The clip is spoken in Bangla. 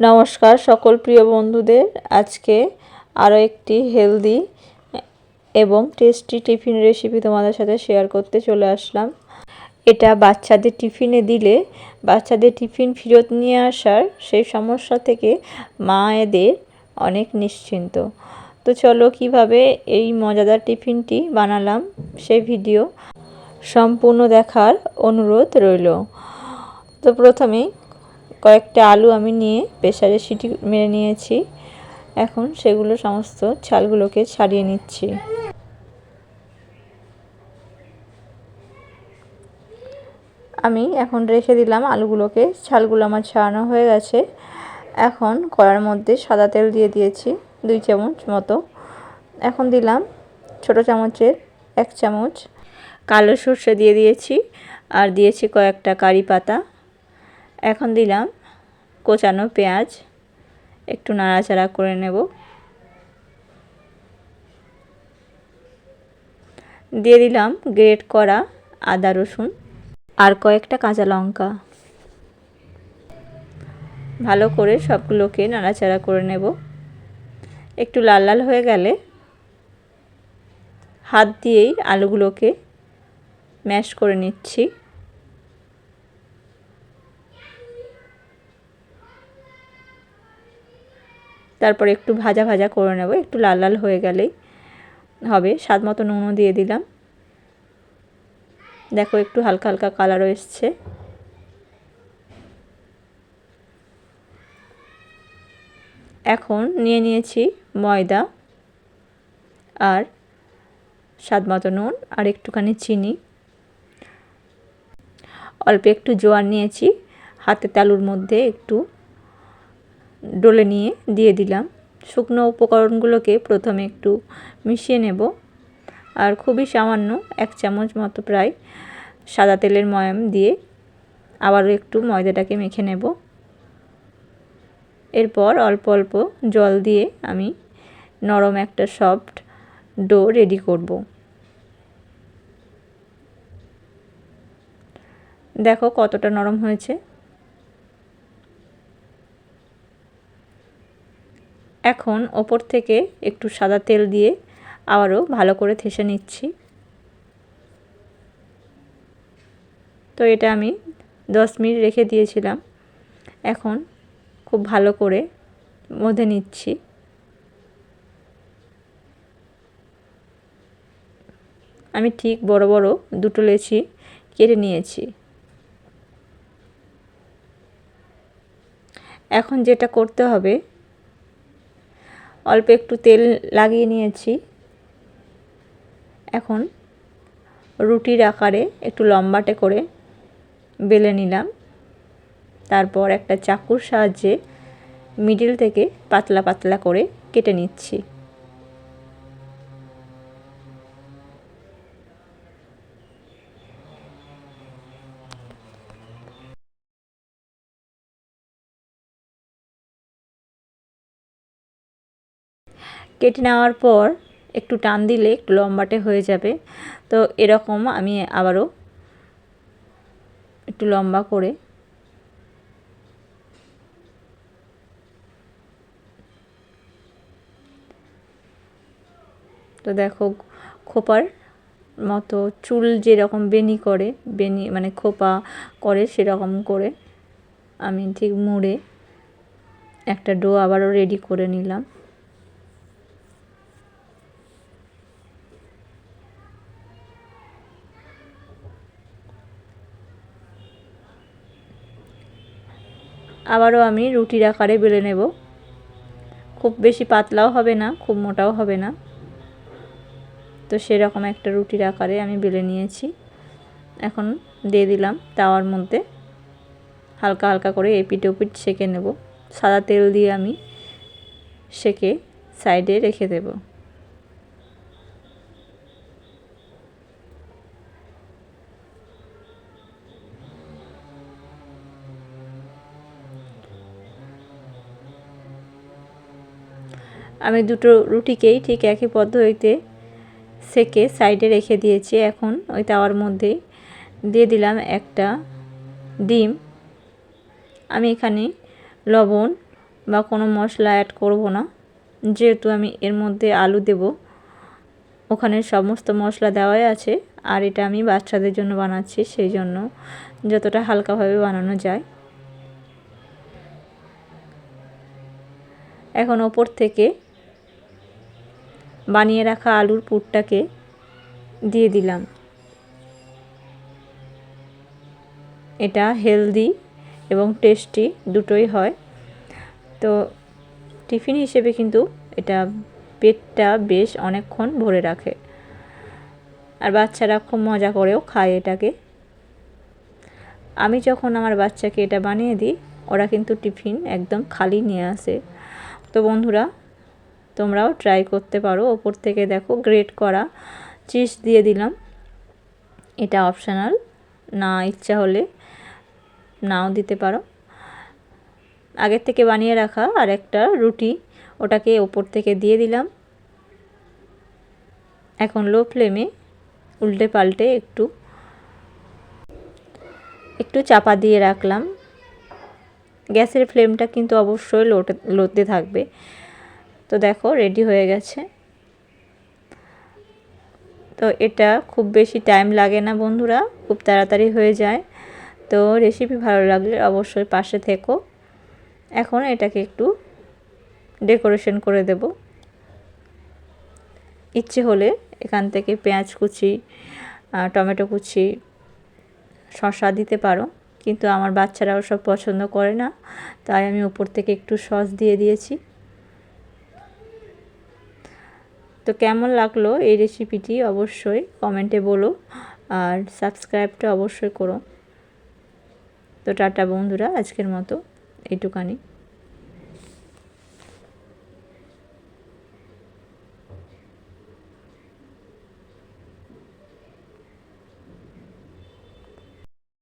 নমস্কার সকল প্রিয় বন্ধুদের। আজকে আরও একটি হেলদি এবং টেস্টি টিফিন রেসিপি তোমাদের সাথে শেয়ার করতে চলে আসলাম। এটা বাচ্চাদের টিফিনে দিলে বাচ্চাদের টিফিন ফেরত নিয়ে আসার সেই সমস্যা থেকে মায়েদের অনেক নিশ্চিন্ত। তো চলো কিভাবে এই মজাদার টিফিনটি বানালাম সেই ভিডিও সম্পূর্ণ দেখার অনুরোধ রইল। তো প্রথমেই কয়েকটা আলু আমি নিয়ে প্রেসারে সিটি মেরে নিয়েছি। এখন সেগুলো সমস্ত ছালগুলোকে ছাড়িয়ে নিচ্ছি। আমি এখন রেখে দিলাম আলুগুলোকে, ছালগুলো আমার ছাড়ানো হয়ে গেছে। এখন কড়ার মধ্যে সাদা তেল দিয়ে দিয়েছি 2 চামচ মতো। এখন দিলাম ছোট চামচের 1 চামচ কালো সর্ষে দিয়ে দিয়েছি, আর দিয়েছি কয়েকটা কারি পাতা। এখন দিলাম কোচানো পেঁয়াজ, একটু নাড়াচাড়া করে নেব। দিয়ে দিলাম গ্রেট করা আদা রসুন আর কয়েকটা কাঁচা লঙ্কা। ভালো করে সবগুলোকে নাড়াচাড়া করে নেব। একটু লাল লাল হয়ে গেলে হাত দিয়েই আলুগুলোকে ম্যাশ করে নিচ্ছি। তারপর একটু ভাজা ভাজা করে নেব। একটু লাল লাল হয়ে গেলেই হবে। স্বাদ মতো নুনও দিয়ে দিলাম। দেখো একটু হালকা হালকা কালারও এসছে। এখন নিয়ে নিয়েছি ময়দা আর স্বাদ মতো নুন আর একটুখানি চিনি, অল্প একটু জোয়ান নিয়েছি। হাতে তালুর মধ্যে একটু ডলে নিয়ে দিয়ে দিলাম। শুকনো উপকরণগুলোকে প্রথমে একটু মিশিয়ে নেব। আর খুবই সামান্য 1 চামচ মতো প্রায় সাদা তেলের ময়াম দিয়ে আবারও একটু ময়দাটাকে মেখে নেব। এরপর অল্প অল্প জল দিয়ে আমি নরম একটা সফট ডো রেডি করব। দেখো কতটা নরম হয়েছে। এখন ওপর থেকে একটু সাদা তেল দিয়ে আবারও ভালো করে ঠেসে নিচ্ছি। তো এটা আমি 10 মিনিট রেখে দিয়েছিলাম। এখন খুব ভালো করে মধে নিচ্ছি। আমি ঠিক বড় বড় দুটো লেচি কেটে নিয়েছি। এখন যেটা করতে হবে, অল্প একটু তেল লাগিয়ে নিয়েছি। এখন রুটির আকারে একটু লম্বাটে করে বেলে নিলাম। তারপর একটা চাকুর সাহায্যে মিডিল থেকে পাতলা পাতলা করে কেটে নিচ্ছি। কেটে নেওয়ার পর একটু টান দিলে একটু লম্বাটে হয়ে যাবে। তো এরকম আমি আবারও একটু লম্বা করে তো দেখো খোপার মতো চুল যেরকম বেনি করে, বেনি মানে খোপা করে সেরকম করে আমি ঠিক মুড়ে একটা ডো আবারও রেডি করে নিলাম। আবারও আমি রুটির আকারে বেলে নেব। খুব বেশি পাতলাও হবে না, খুব মোটাও হবে না। তো সেরকম একটা রুটির আকারে আমি বেলে নিয়েছি। এখন দিয়ে দিলাম তাওয়ার মধ্যে। হালকা হালকা করে এপিট ওপিট সেঁকে নেব। সাদা তেল দিয়ে আমি সেঁকে সাইডে রেখে দেব। আমি দুটো রুটিকেই ঠিক একই পদ্ধতিতে সেঁকে সাইডে রেখে দিয়েছি। এখন ওই তাওয়ার মধ্যে দিয়ে দিলাম একটা ডিম। আমি এখানে লবণ বা কোনো মশলা অ্যাড করব না, যেহেতু আমি এর মধ্যে আলু দেব। ওখানে সমস্ত মশলা দেওয়াই আছে, আর এটা আমি বাচ্চাদের জন্য বানাচ্ছি, সেই জন্য যতটা হালকাভাবে বানানো যায়। এখন ওপর থেকে বানিয়ে রাখা আলুর পুরটাকে দিয়ে দিলাম। এটা হেলদি এবং টেস্টি দুটোই হয়। তো টিফিন হিসেবে কিন্তু এটা পেটটা বেশ অনেকক্ষণ ভরে রাখে, আর বাচ্চারা খুব মজা করেও খায় এটাকে। আমি যখন আমার বাচ্চাকে এটা বানিয়ে দিই, ওরা কিন্তু টিফিন একদম খালি নিয়ে আসে। তো বন্ধুরা, তোমরাও ট্রাই করতে পারো। ওপর থেকে দেখো গ্রেট করা চিজ দিয়ে দিলাম। এটা অপশনাল, না ইচ্ছা হলে নাও দিতে পারো। আগের থেকে বানিয়ে রাখা আর একটা রুটি, ওটাকে ওপর থেকে দিয়ে দিলাম। এখন লো ফ্লেমে উল্টে পাল্টে একটু চাপা দিয়ে রাখলাম। গ্যাসের ফ্লেমটা কিন্তু অবশ্যই লোতে থাকবে। তো দেখো রেডি হয়ে গেছে। তো এটা খুব বেশি টাইম লাগে না বন্ধুরা, খুব তাড়াতাড়ি হয়ে যায়। তো রেসিপি ভালো লাগলে অবশ্যই পাশে থেকো। এখন এটাকে একটু ডেকোরেশন করে দেব। ইচ্ছে হলে এখান থেকে পেঁয়াজ কুচি, টমেটো কুচি, শসা দিতে পারো, কিন্তু আমার বাচ্চারাও সব পছন্দ করে না, তাই আমি উপর থেকে একটু সস দিয়ে দিয়েছি। তো কেমন লাগলো এই রেসিপিটি অবশ্যই কমেন্টে বলো, আর সাবস্ক্রাইবটা অবশ্যই করো। তো টাটা বন্ধুরা, আজকের মতো এইটুকানি।